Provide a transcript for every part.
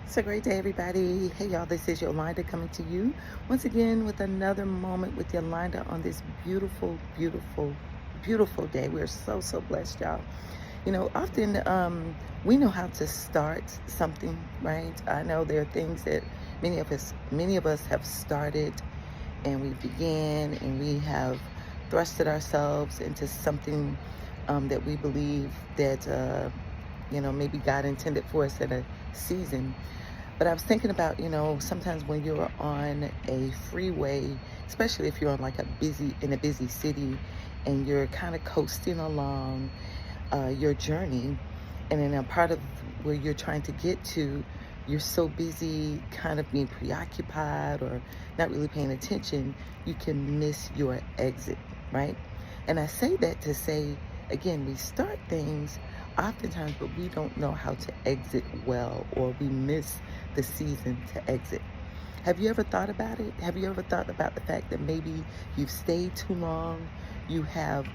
It's a great day, everybody. Hey, y'all, this is Yolanda coming to you once again with another moment with Yolanda on this beautiful, beautiful, beautiful day. We're so blessed, y'all. Often we know how to start something, right? I know there are things that many of us have started and we began and we have thrusted ourselves into something that we believe that, maybe God intended for us in a season. But I was thinking about, sometimes when you're on a freeway, especially if you're on like in a busy city and you're kind of coasting along your journey, and in a part of where you're trying to get to, you're so busy kind of being preoccupied or not really paying attention, you can miss your exit, right? And I say that to say, again, we start things oftentimes, but we don't know how to exit well, or we miss the season to exit. Have you ever thought about it? Have you ever thought about the fact that maybe you've stayed too long? You have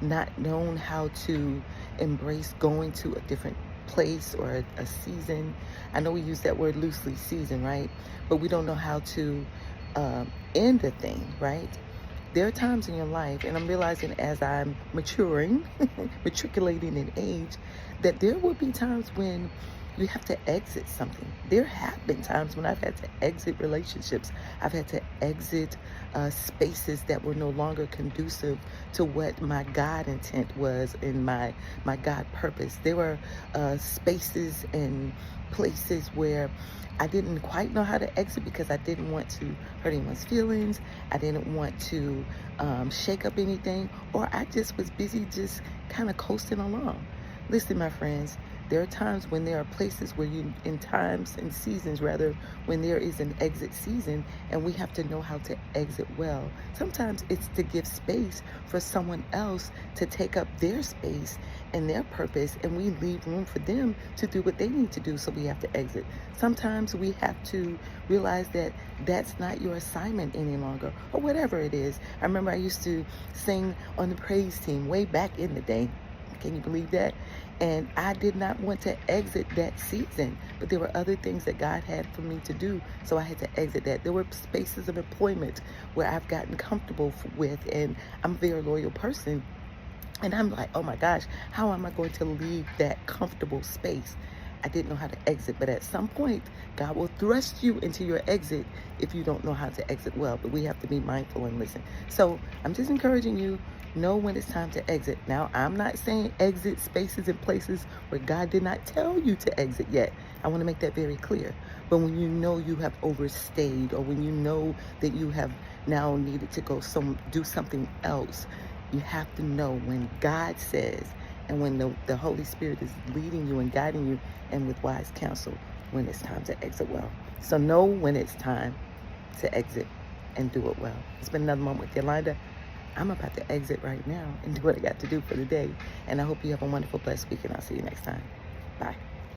not known how to embrace going to a different place or a season. I know we use that word loosely, season, right? But we don't know how to end a thing, right? There are times in your life, and I'm realizing as I'm maturing, matriculating in age, that there will be times when you have to exit something. There have been times when I've had to exit relationships. I've had to exit spaces that were no longer conducive to what my God intent was in my God purpose. There were spaces and places where I didn't quite know how to exit because I didn't want to hurt anyone's feelings. I didn't want to shake up anything, or I just was busy just kind of coasting along. Listen, my friends, there are times when there are places where in times and seasons rather, when there is an exit season and we have to know how to exit well. Sometimes it's to give space for someone else to take up their space and their purpose, and we leave room for them to do what they need to do, so we have to exit. Sometimes we have to realize that that's not your assignment any longer, or whatever it is. I remember I used to sing on the praise team way back in the day. Can you believe that? And I did not want to exit that season, but there were other things that God had for me to do, so I had to exit that. There were spaces of employment where I've gotten comfortable with, and I'm a very loyal person. And I'm like, oh my gosh, how am I going to leave that comfortable space? I didn't know how to exit, but at some point, God will thrust you into your exit if you don't know how to exit well. But we have to be mindful and listen. So I'm just encouraging you, know when it's time to exit. Now, I'm not saying exit spaces and places where God did not tell you to exit yet. I want to make that very clear. But when you know you have overstayed, or when you know that you have now needed to go do something else, you have to know when God says, and when the Holy Spirit is leading you and guiding you, and with wise counsel, when it's time to exit well. So know when it's time to exit and do it well. It's been another moment with Yolanda. I'm about to exit right now and do what I got to do for the day. And I hope you have a wonderful, blessed week, and I'll see you next time. Bye.